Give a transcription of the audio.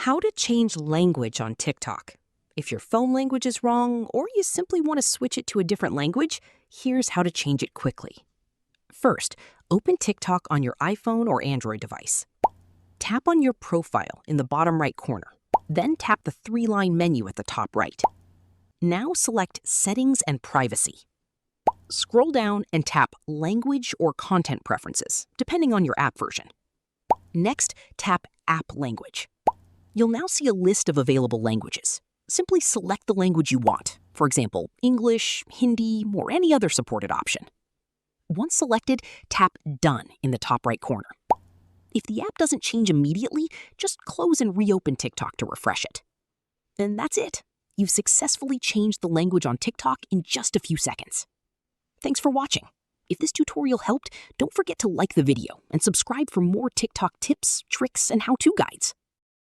How to change language on TikTok. If your phone language is wrong or you simply want to switch it to a different language, here's how to change it quickly. First, open TikTok on your iPhone or Android device. Tap on your profile in the bottom right corner. Then tap the three-line menu at the top right. Now select Settings and Privacy. Scroll down and tap Language or Content Preferences, depending on your app version. Next, tap App Language. You'll now see a list of available languages. Simply select the language you want, for example, English, Hindi, or any other supported option. Once selected, tap Done in the top right corner. If the app doesn't change immediately, just close and reopen TikTok to refresh it. And that's it. You've successfully changed the language on TikTok in just a few seconds. Thanks for watching. If this tutorial helped, don't forget to like the video and subscribe for more TikTok tips, tricks, and how-to guides.